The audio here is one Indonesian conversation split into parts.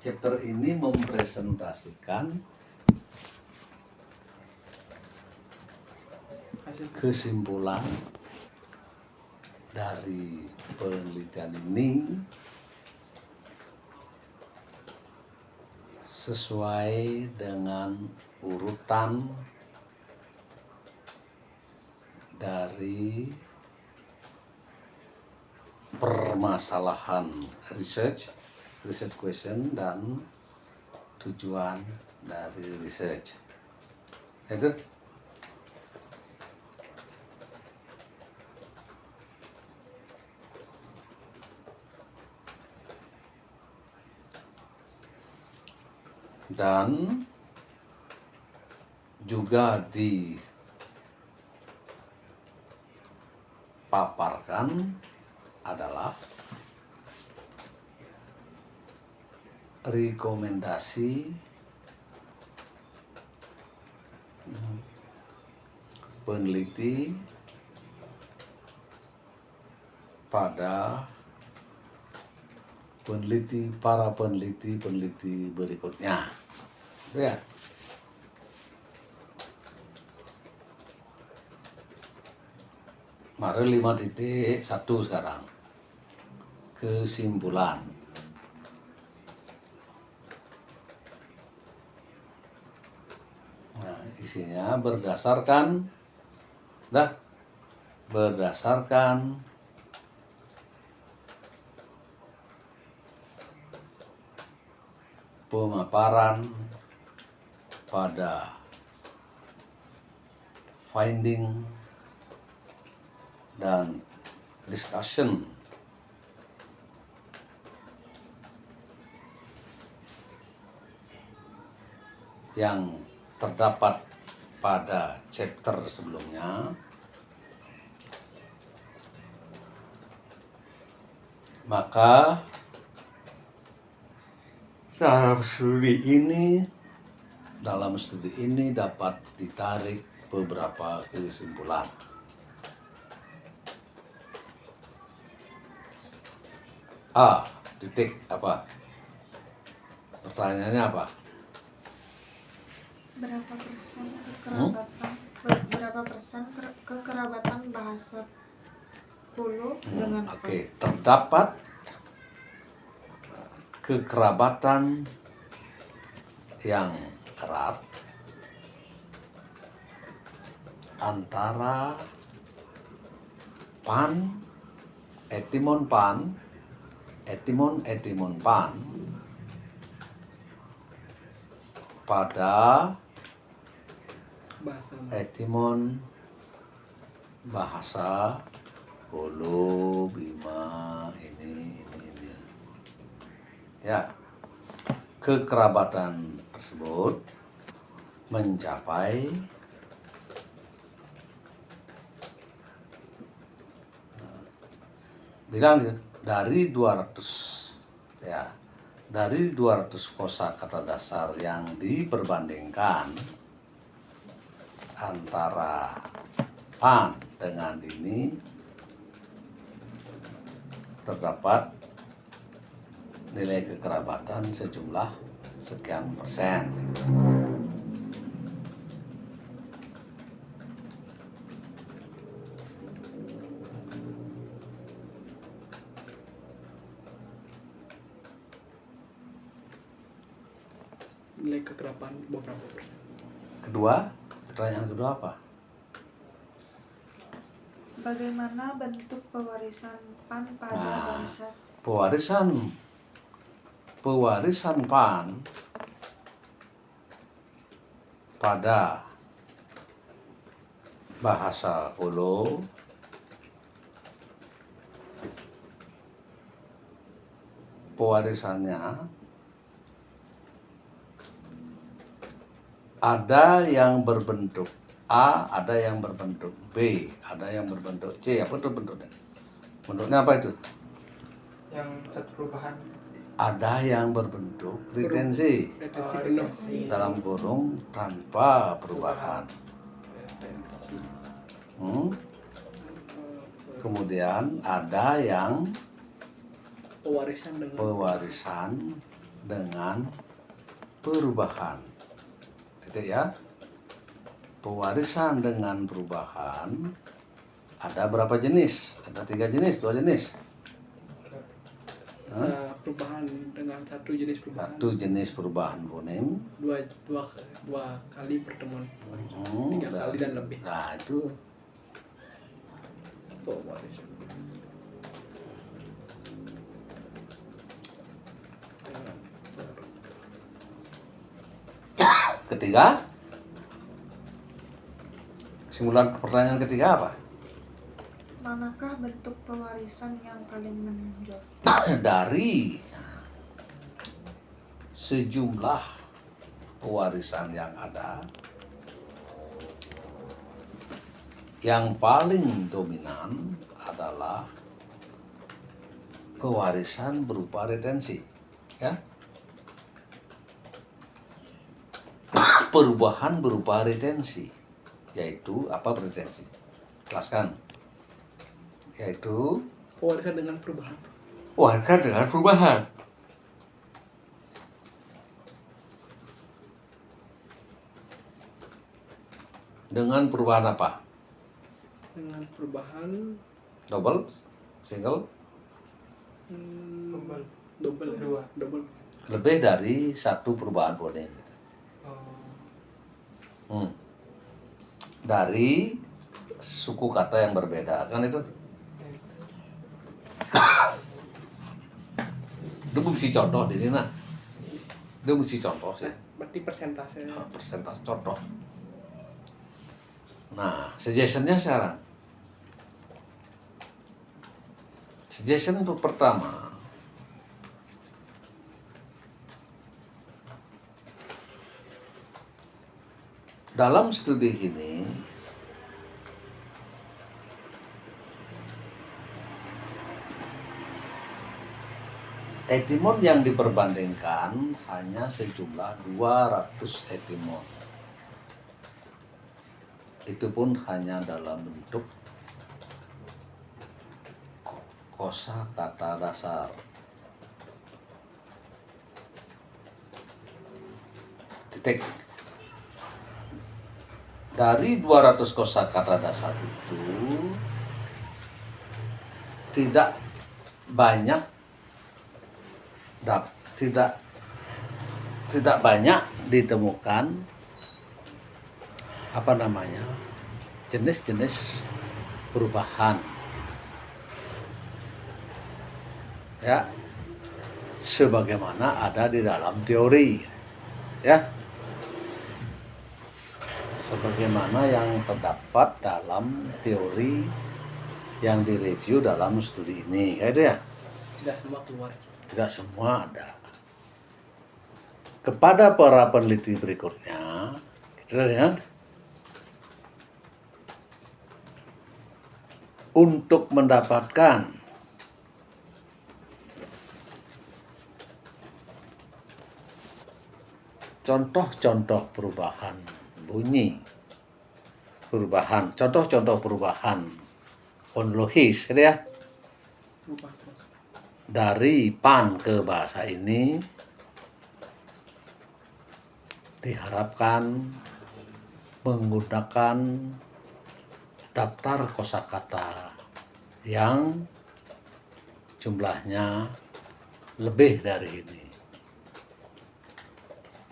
chapter ini mempresentasikan kesimpulan dari penelitian ini sesuai dengan urutan dari permasalahan research question dan tujuan dari research. Itu dan juga dipaparkan adalah rekomendasi peneliti pada para peneliti berikutnya. Itu ya. Mari 5.1 sekarang. Kesimpulan. Nah, isinya berdasarkan pemaparan pada finding dan discussion yang terdapat pada chapter sebelumnya, maka dalam studi ini dapat ditarik beberapa kesimpulan. Apa? Pertanyaannya apa? Berapa persen kekerabatan bahasa Hulu dengan terdapat kekerabatan yang erat antara etimon pan pada etimon bahasa Hulu, Bima, ini. Ya, kekerabatan tersebut mencapai dari 200 kosakata dasar yang diperbandingkan antara pan dengan ini, terdapat nilai kekerabatan sejumlah sekian persen. Nilai kekerabatan beberapa persen. Pertanyaan kedua apa? Bagaimana bentuk pewarisan pan pada bangsa? Pewarisan pan pada bahasa Hulu pewarisannya ada yang berbentuk A, ada yang berbentuk B, ada yang berbentuk C. Apa itu bentuknya? Bentuknya apa itu? Yang satu perubahan. Ada yang berbentuk retensi penuh. dalam kurung tanpa perubahan. Kemudian ada yang Pewarisan dengan perubahan. Titik ya. Pewarisan dengan perubahan ada berapa jenis? Ada 3 jenis, 2 jenis. Perubahan dengan satu jenis perubahan. Satu jenis perubahan fonem. Dua kali pertemuan. 3 kali dan lebih. Nah itu Pewarisan. ketiga. Simulan pertanyaan ketiga apa? Manakah bentuk pewarisan yang paling menonjol? Dari sejumlah pewarisan yang ada, yang paling dominan adalah pewarisan berupa retensi, ya. Perubahan berupa retensi, yaitu apa retensi? Jelaskan. Yaitu Pewarisan dengan perubahan. warga dengan perubahan. Dengan perubahan apa? Dengan perubahan Double, single, double. lebih dari satu perubahan fonem. Dari suku kata yang berbeda, kan itu? Itu mesti contoh di sini, nah. Itu mesti contoh sih. Berarti persentase. Persentase contoh. Nah, suggestion-nya sekarang. Suggestion pertama. Dalam studi ini etimon yang diperbandingkan hanya sejumlah 200 etimon. Itu pun hanya dalam bentuk kosakata dasar. Titik. Dari 200 kosakata dasar itu tidak banyak ditemukan jenis-jenis perubahan, ya, sebagaimana ada di dalam teori, ya, sebagaimana yang terdapat dalam teori yang direview dalam studi ini, kayak itu ya. Tidak semua keluar. Tidak semua ada. Kepada para peneliti berikutnya, kita lihat, untuk mendapatkan contoh-contoh perubahan bunyi, contoh-contoh perubahan fonologis, gitu ya, dari PAN ke bahasa ini, diharapkan menggunakan daftar kosakata yang jumlahnya lebih dari ini,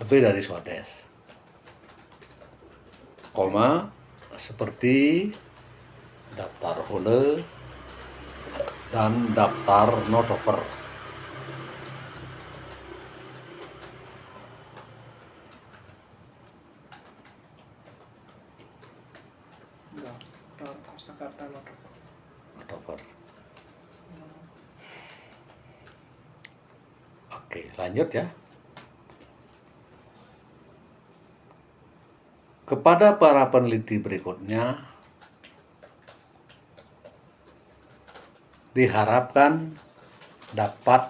lebih dari Swadesh, seperti daftar Hole dan daftar Notover. Daftar kosakata Notover. Oke, lanjut ya. Kepada para peneliti berikutnya, diharapkan dapat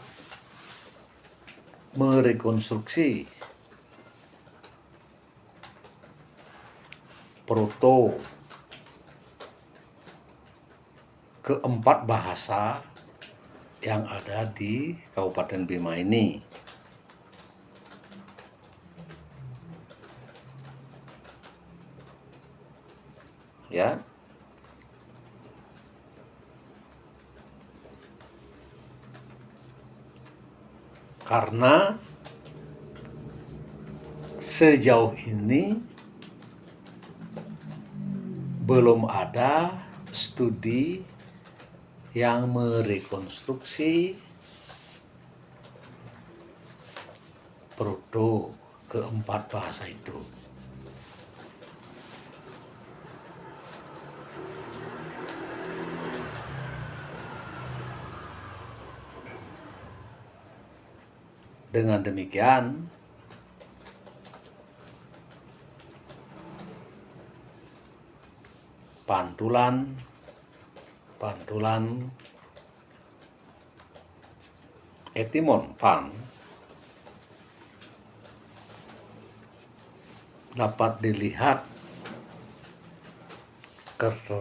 merekonstruksi proto keempat bahasa yang ada di Kabupaten Bima ini. ya. Karena sejauh ini belum ada studi yang merekonstruksi proto keempat bahasa itu. Dengan demikian, pantulan etimon pan dapat dilihat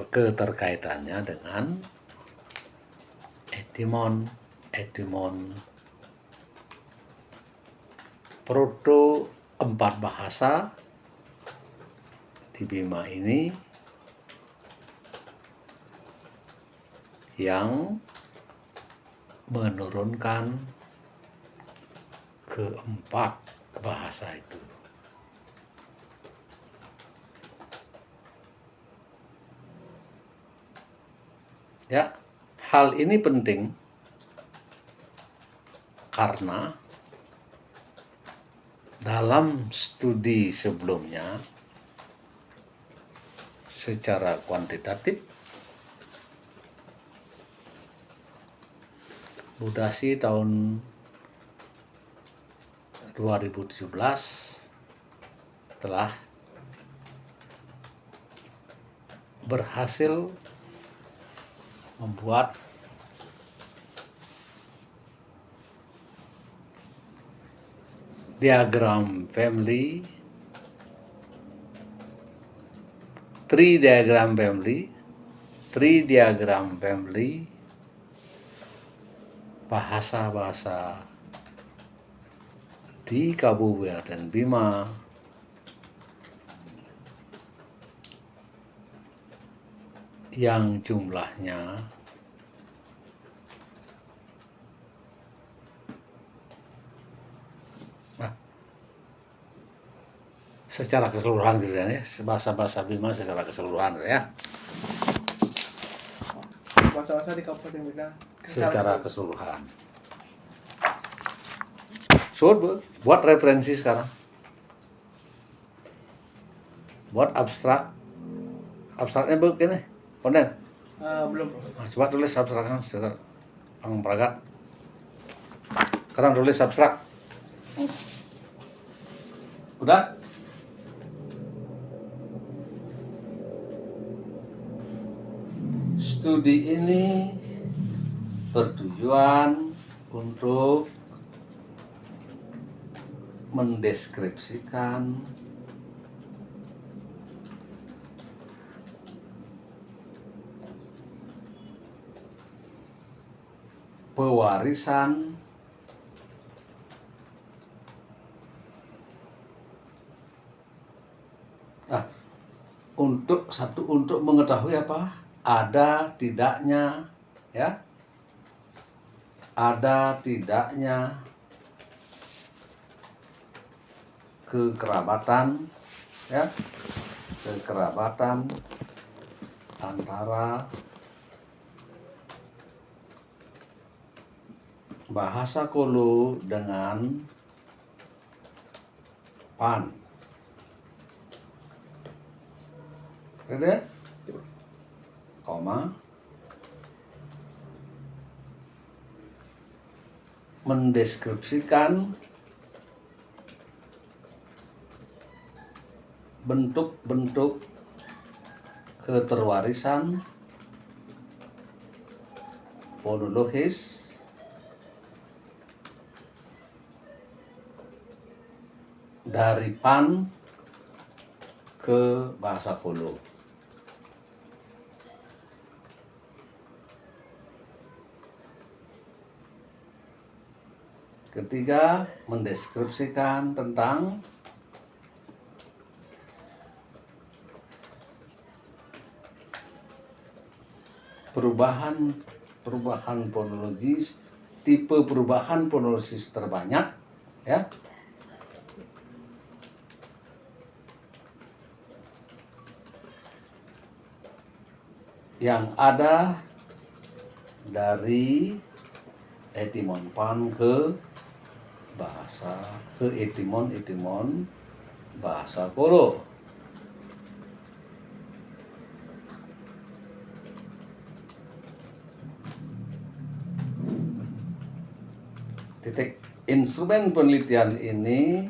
keterkaitannya dengan etimon proto empat bahasa di Bima ini yang menurunkan keempat bahasa itu. Ya, hal ini penting karena dalam studi sebelumnya secara kuantitatif Budasi tahun 2017 telah berhasil membuat diagram family, tree diagram family bahasa-bahasa di Kabupaten Bima yang jumlahnya secara keseluruhan gitu ya, bahasa-bahasa Bima secara keseluruhan ya. Bahasa-bahasa di Kabupaten Bima Secara keseluruhan. So, buat referensi sekarang. Buat abstraknya begini, Konden. Belum, Bro. Nah, coba tulis abstraknya secara pangpragat. Sekarang tulis abstrak. Udah? Studi ini bertujuan untuk mendeskripsikan pewarisan untuk mengetahui apa ada tidaknya kekerabatan antara bahasa Kolo dengan Pan. Ada? Koma. Mendeskripsikan bentuk-bentuk keterwarisan fonologis dari Pan ke bahasa Kolo. Ketiga, mendeskripsikan tentang perubahan fonologis, tipe perubahan fonologis terbanyak, ya. Yang ada dari etimon pan ke etimon bahasa Kolo. Titik instrumen penelitian ini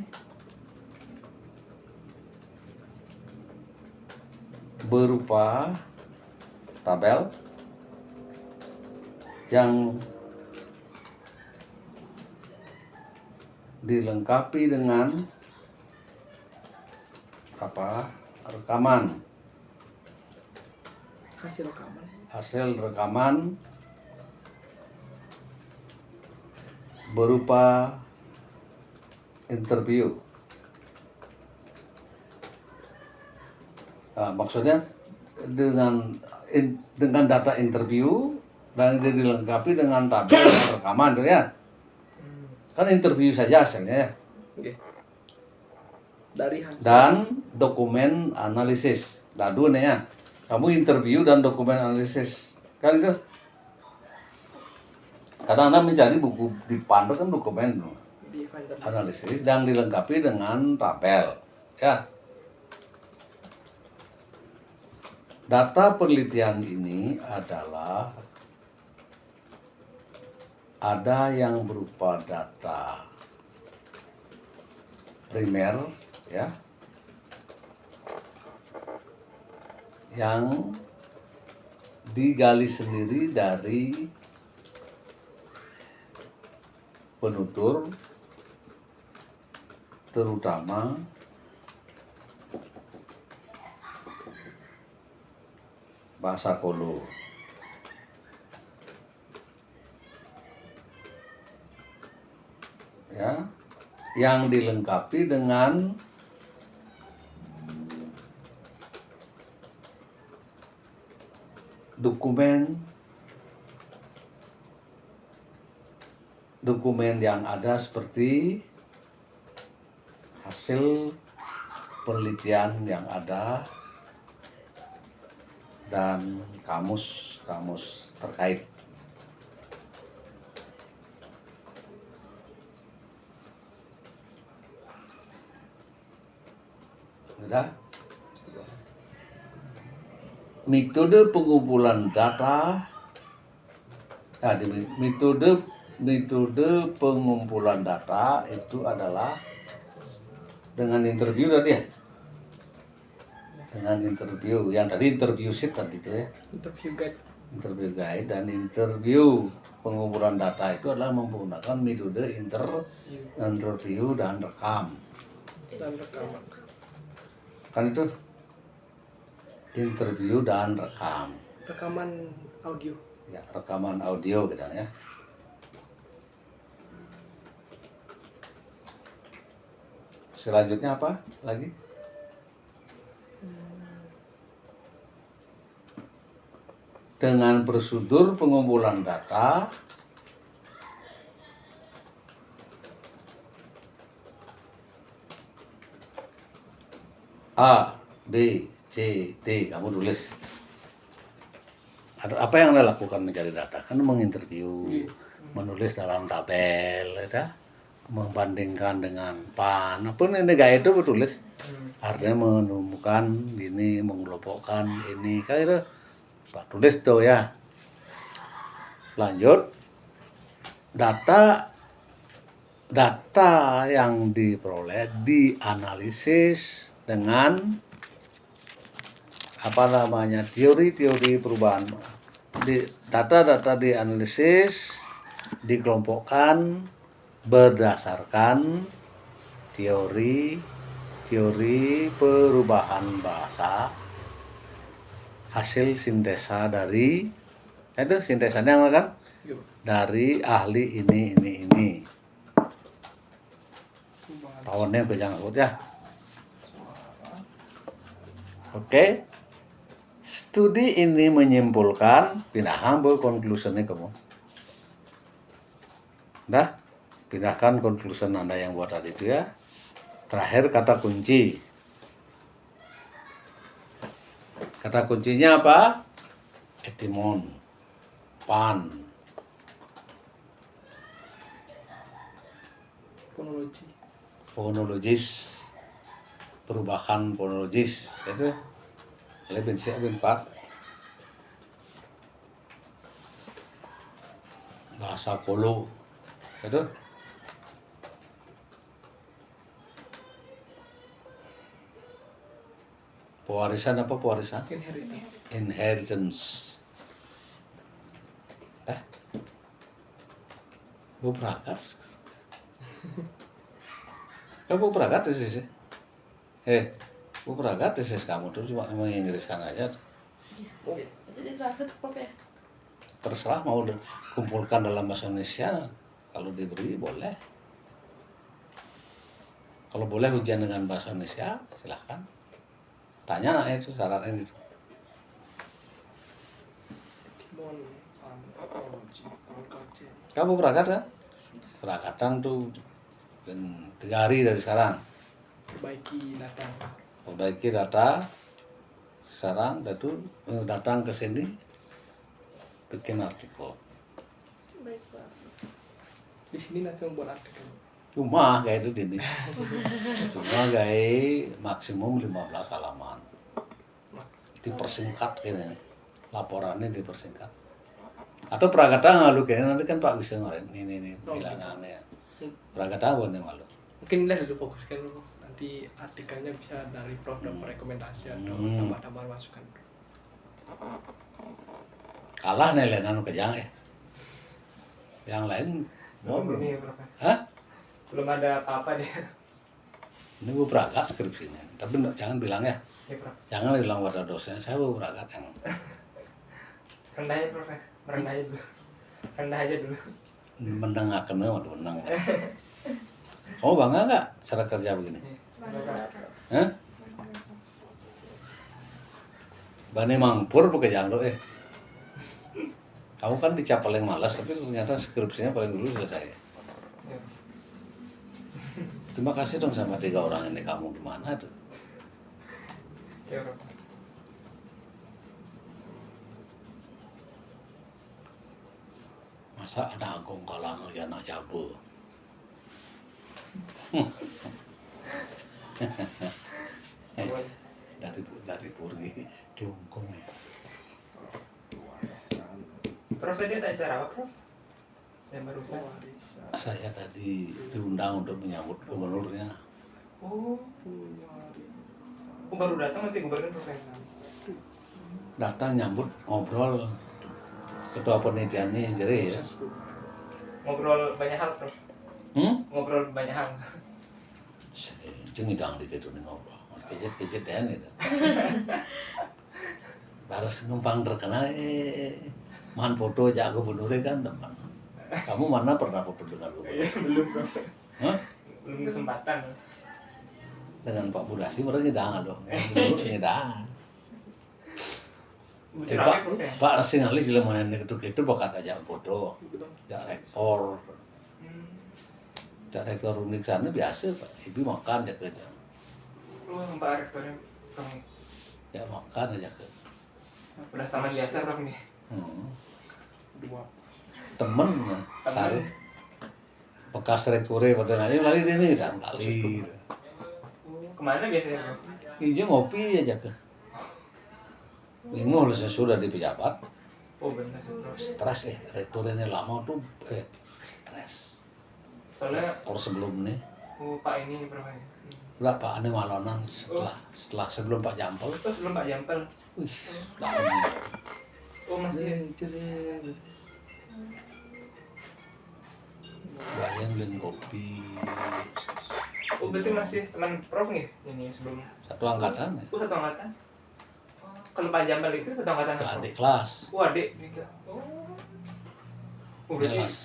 berupa tabel yang dilengkapi dengan rekaman, hasil rekaman berupa interview. Maksudnya dengan data interview dan dilengkapi dengan tabel rekaman, tuh ya. Kan interview saja hasilnya ya. Oke. Dari hasil Dan dokumen analisis. Nah, dua nih ya. Kamu interview dan dokumen analisis. Kan itu. Karena Anda mencari buku di PAN kan dokumen di Finder analisis dan dilengkapi dengan tabel. Ya. Data penelitian ini adalah ada yang berupa data primer, ya, yang digali sendiri dari penutur, terutama bahasa Kolo. Ya, yang dilengkapi dengan dokumen yang ada seperti hasil penelitian yang ada dan kamus terkait. Udah? Metode pengumpulan data, metode pengumpulan data itu adalah dengan interview tadi ya. Dengan interview, yang tadi interview sheet tadi itu ya. Interview guide dan interview pengumpulan data itu adalah menggunakan metode interview dan rekam. Kan itu interview dan rekaman audio. Ya, rekaman audio gitu ya. Selanjutnya apa lagi? Dengan prosedur pengumpulan data A, B, C, D, kamu tulis. Apa yang Anda lakukan mencari data? Kan menginterview, menulis dalam tabel, ya, membandingkan dengan PAN. Apa ini gak itu tulis? Artinya menemukan ini, mengelompokkan ini, kayak itu. Pak tulis tuh ya. Lanjut, data yang diperoleh dianalisis dengan teori-teori perubahan. Data dianalisis, dikelompokkan berdasarkan teori perubahan bahasa, hasil sintesa dari itu sintesanya kan dari ahli ini. Tahunnya jangan sebut ya. Oke. Studi ini menyimpulkan, pindahkan konklusinya kamu. Dah, pindahkan konklusi Anda yang buat tadi itu ya. Terakhir kata kunci. Kata kuncinya apa? Etimon, pan, Fonologi. fonologis, perubahan fonologis, itu lebih empat. Bahasa Kolo, itu pewarisan apa pewarisan? Inheritance. Inheritance. Bu berangkat. Bu berangkat sih. Bu berangkat sih kamu tuh cuma menginggriskan aja. Jadi terakhir Prof ya. Terserah mau kumpulkan dalam bahasa Indonesia, kalau diberi boleh. Kalau boleh ujian dengan bahasa Indonesia, silahkan. Tanya lah itu syaratnya itu. Etimon, pan, fonologi, agriculture. Kamu berangkat kan? Berakatan tuh 3 hari dari sekarang. Perbaiki data. Perbaiki data. Sekarang datang ke sini bikin artikel. Baik Pak. Di sini nanti membuat artikel. Cuma kayak itu ini. Cuma kayak maksimum 15 halaman. Dipersingkat kayaknya nih. Laporannya dipersingkat. Atau prakata malu kayaknya nanti kan Pak bisa ngorek ini bilangannya. Prakata boleh malu. Mungkin ini dulu fokuskan dulu. Nanti artikelnya bisa dari Prof dapat rekomendasi atau tambah-tambah masukan. Kalah nih Lenan kejang ya. Yang lain belum. Ini Prof. Hah? Belum ada apa-apa deh. Ini gue berangkat skripsinya. Tapi jangan bilang ya. Ya Prof. Jangan bilang pada dosen saya mau berangkat yang Rendah aja Prof. Merendah aja dulu. Rendah aja dulu. mendengarkan waduh menang. Kamu bangga nggak cara kerja begini? Hah? Bani mangpur pakai jangdo Kamu kan dicap paling malas, tapi ternyata skripsinya paling dulu selesai. Terima kasih dong sama 3 orang ini, kamu gimana tuh? Ya Prof. Masa ada agung kalang ya anak jabu. dari Purgi Kelungkung ya. Prof tadi ada acara apa Prof? Yang barusan. Saya tadi diundang untuk menyambut gubernurnya. Oh, baru datang mesti gubernur Prof. Datang nyambut ngobrol ketua penelitiannya jadi ya. Ngobrol banyak hal Prof. Ngobrol banyak hal. Ngidang di gitu nih ngobrol. Kejit-kejit ya itu. Baris numpang terkenal mahan foto aja gubernur kan depan. Kamu mana pernah foto dengan gubernur? Belum Prof. Hah? Belum kesempatan. Dengan Pak Budasi mereka ngidang dong. Gubernur ngidang. Pak sing ali jelemanan gitu bakat aja foto. Jak rekor. Jak rekor unik sana biasa Pak. Ibu makan aja ke. Oh, Mbak rektornya Prof. Ya makan aja ke. Udah taman biasa Prof nih. Dua. Temen sarut. Bekas rektore pada ngajak lari dia nih dan lali. Kemana biasanya Prof? Iya ngopi aja ke. Bingung saya sudah di pejabat. Oh benar sih Prof. Stres rektor ini lama tuh stres. Soalnya Kalau sebelum nih Pak ini Prof. udah Pak Ane Malonan setelah sebelum Pak Jampel. Oh sebelum Pak Jampel. Wih, lama. Oh masih. Bayang beliin kopi. Oh berarti masih teman Prof nih ini sebelum. Satu angkatan ya. Oh satu angkatan. Kalau Pak Jampel itu satu angkatan. Adik kelas. Oh adik juga. Oh berarti Jelas.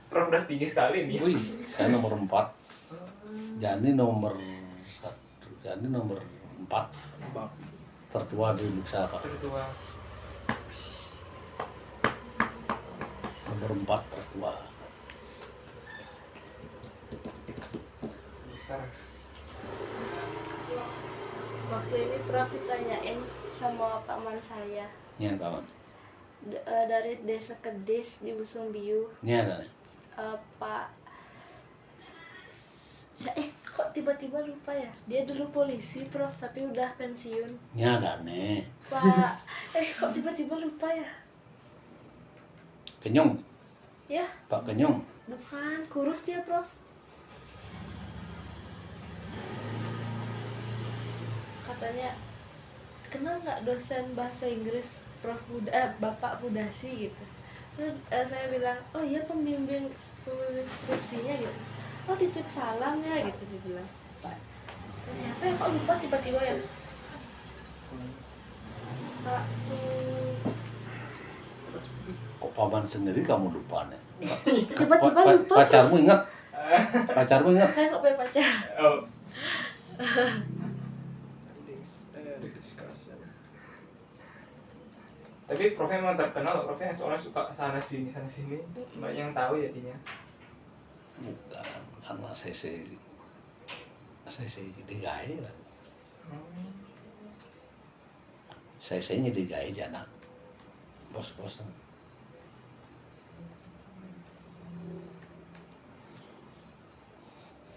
Prof udah tinggi sekali nih. Wih, saya nomor 4. Jani nomor 1. Jani nomor 4. tertua di Uniksa Pak. Tertua. Nomor 4 tertua. Besar. Waktu ini Prof ditanyain sama paman saya Ini Pak. dari desa Kedis di Busungbiu. Ini ada nih. Pak kok tiba-tiba lupa ya, dia dulu polisi Prof tapi udah pensiun. Ini ada nih. Pak kok tiba-tiba lupa ya? Kenyung, Ya Pak Kenyung. bukan, kurus dia Prof. Katanya kenal nggak dosen bahasa Inggris Bapak Budasi gitu. Terus saya bilang, oh iya pembimbing skripsinya gitu. Oh titip salam ya gitu dibilang. Terus siapa ya kok lupa tiba-tiba ya? Pak Su. Kok paman sendiri kamu lupa nih? Tiba-tiba lupa. Pacarmu ingat? Pacarmu ingat? Saya nggak punya pacar. Oh. Discussion. Tapi Prof emang terkenal, Prof soalnya suka sana sini. Banyak yang tahu ya Tinya. Bukan, karena saya digawe lah. Saya digawe janak. Bos-bos.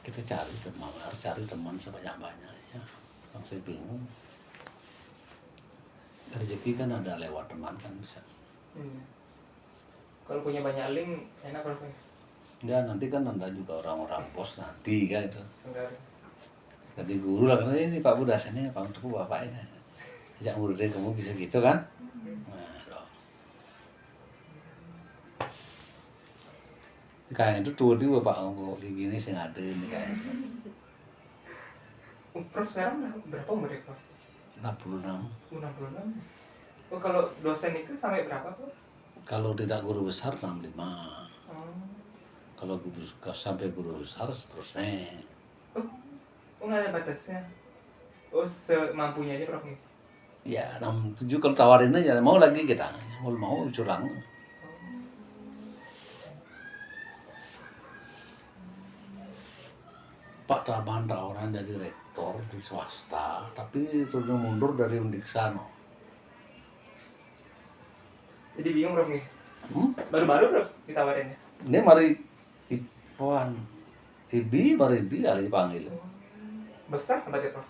Kita cari teman, harus cari teman sebanyak-banyaknya. Yang saya bingung. Rezeki kan ada lewat teman kan bisa. Kalau punya banyak link enak Prof. Ya nanti kan Anda juga orang-orang pos nanti kan itu. Enggak. Jadi guru lah karena ini Pak Budas ini Pak Tepu Bapak ini. Ajak muridnya kamu bisa gitu kan? Nah, loh. Kayak itu tuh dia Pak Anggo gini sih ada ini kayak itu. Prof sekarang berapa umur ya Prof? 66. 66. Oh kalau dosen itu sampai berapa Prof? Kalau tidak guru besar 65. Kalau sampai guru besar seterusnya. Oh nggak ada batasnya. Oh semampunya aja Prof nih. Ya 67 kalau tawarin aja mau lagi kita. Mau curang. Pak Taman orang jadi rektor di swasta, tapi sudah mundur dari Undiksa. No. Jadi bingung Prof nih. Baru-baru Prof ditawarinnya. Ini mari Ipuan Ibi kali dipanggil. Besar tempatnya Prof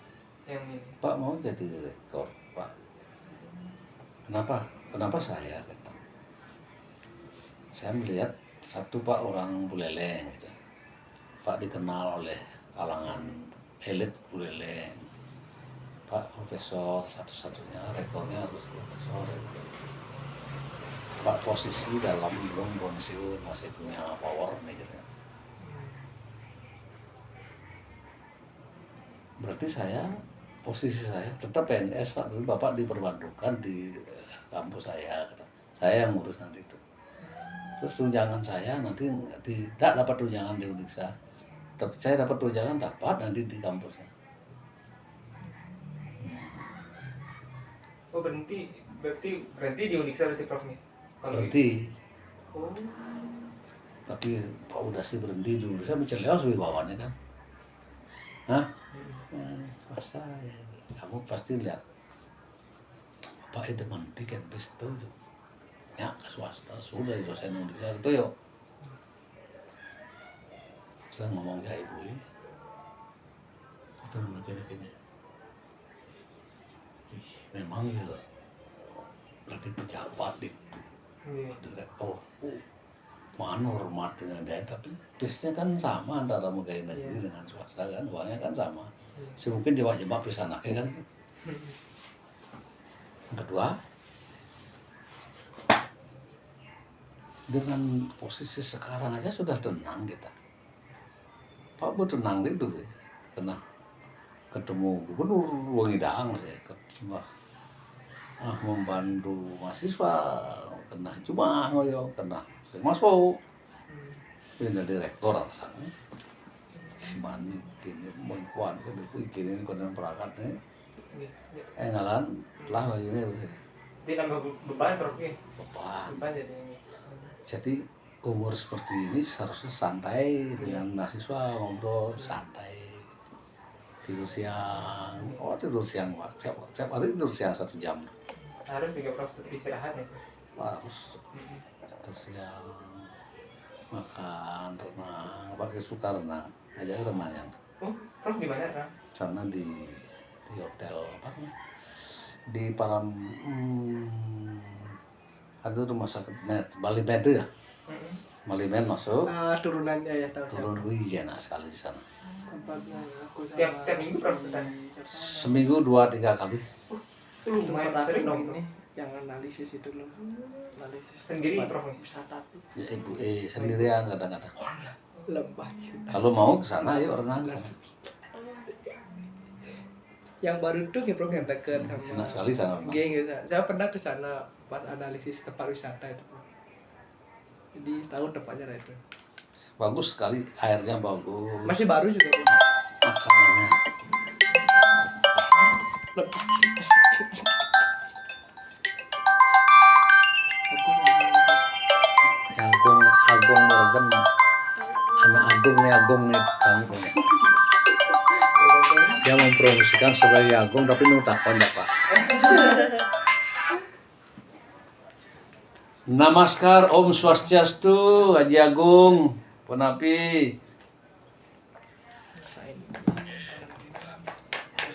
yang ini. Pak mau jadi rektor Pak. Kenapa saya kata. Saya melihat satu Pak orang Buleleng gitu. Pak dikenal oleh kalangan elit Buleleng. Pak profesor satu-satunya rektornya harus profesor. Gitu. Pak posisi dalam belum pensiun masih punya power nih gitu. Berarti posisi saya tetap PNS Pak, dulu Bapak diperbantukan di kampus saya. Saya yang ngurus nanti itu. Terus tunjangan saya nanti tidak dapat tunjangan di Uniksa. Tapi saya dapat tunjangan nanti di kampusnya. Oh berhenti di Uniksa berarti Prof nih. Berhenti. Oh. Tapi Pak udah sih berhenti dulu. Saya menceleos wibawanya kan. Hah? Swasta ya. Kamu pasti lihat Pak demen tiket bis itu ya ke swasta sudah dosen Uniksa itu yuk. Saya ngomong ya ibu itu gini. Memang ya berarti pejabat itu direktur mana hormat dengan dia, tapi tesnya kan sama antara pegawai negeri dengan swasta kan, uangnya kan sama. Mungkin jebak-jebak bisa anaknya kan. Yang kedua, dengan posisi sekarang aja sudah tenang kita. Pak Bu tenang itu deh, kena ketemu gubernur Wangidang saya membantu mahasiswa, kena cuma ngoyo, kena saya masuk pindah direktor sana. Si mani kini mau kuan kan kini konon perangkat nih ngalan lah bajunya begini. Jadi nambah beban Prof ya. Beban. Beban jadi ini. Jadi umur seperti ini seharusnya santai dengan mahasiswa, ngobrol santai, tidur siang. Oh tidur siang Pak, tiap hari tidur siang 1 jam. Harus juga Prof tetap istirahat ya. Harus tidur siang, makan, renang, pakai suka renang, aja renang yang Oh, Prof di mana Prof? sana di hotel apa namanya? Di Param ada rumah sakit net Bali Med ya. Bali Med masuk Turunannya ya tahu turun wih enak sekali di sana. tempatnya aku sama Tiap minggu Prof pesan. Seminggu 2-3 kali. Lumayan sering dong. ini yang analisis itu loh. Analisis Sendiri, tempat Prof? wisata tuh Ya, ibu sendirian kadang-kadang. lembah. Kalau mau ke sana yuk renang sana. Yang baru tuh ya Prof yang dekat sama Enak sekali sana renang. geng gitu. Saya pernah ke sana pas analisis tempat wisata itu. Jadi tahu tempatnya lah itu. Bagus sekali, airnya bagus. Masih baru juga Prof. Makanannya. Lembah. Aku sama Agung Morgan, anak Agung nih kami punya. Dia mempromosikan sebagai Agung tapi nutakon ya Pak. Namaskar, Om Swastiastu, Haji Agung, Penapi. rasain.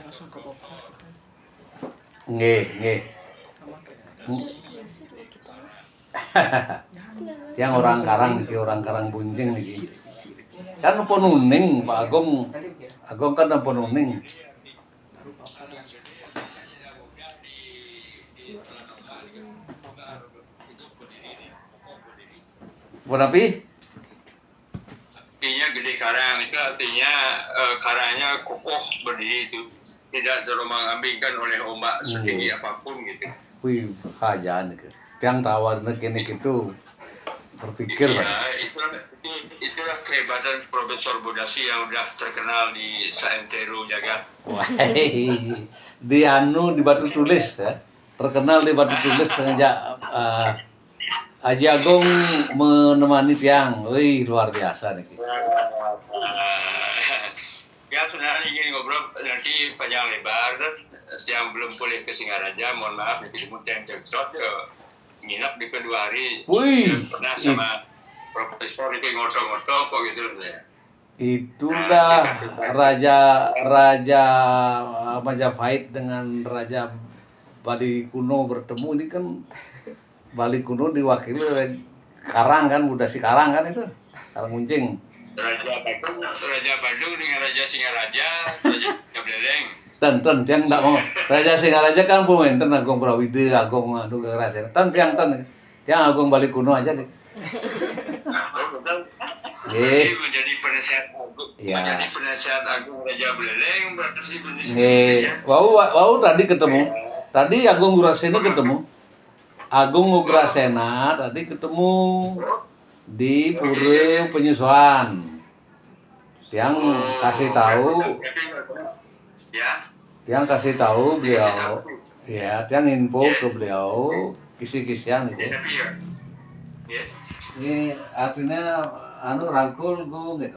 Langsung ke Bapak. Nggih. Sama kayak Masih dulu kita. Yang orang Karang Bunjing niki. Kan penuning Pak Agung. Agung kan penuning. baru Bapak langsung. Penapi? Artinya gede karang itu artinya karangnya kokoh berdiri itu, tidak terombang-ambingkan oleh ombak setinggi apapun gitu. Wih, kajaan itu. Yang tawarnya kini gitu berpikir Ya, Pak. itulah kehebatan Profesor Bodasi yang udah terkenal di Saentero jagat. Wah, di Batu Tulis ya. Terkenal di Batu Tulis sejak Haji Agung menemani tiang. Wih, luar biasa nih. Ya sebenarnya ingin ngobrol nanti panjang lebar, yang belum boleh ke Singaraja, mohon maaf nanti kemudian episode nginap di kedua hari. Wih, Pernah sama Profesor itu ngotot-ngotot kok gitu ya. itulah Raja Majapahit dengan Raja Bali kuno bertemu. Ini kan Bali kuno diwakili oleh Karang kan, Budasi Karang kan itu. Karang Kuncing. Raja Badung dengan Raja Singaraja, Raja Beleleng. Ten tiang tak mau. Raja Singaraja kan pementen Agung Prawide, Agung anu kerasen. Tiang Agung Bali kuno aja deh. Jadi menjadi penasihat Agung, Ya. menjadi penasihat Agung Raja Beleleng berarti Nih, wau tadi ketemu. Tadi Agung Ngurasena ketemu. Agung Ugrasena tadi ketemu di Pura Penyusuan. Tiang kasih tahu, ya. tiang kasih tahu beliau, ya, tiang info ke beliau kisi-kisian gitu. Tapi ya. Ini artinya anu rangkul gue gitu.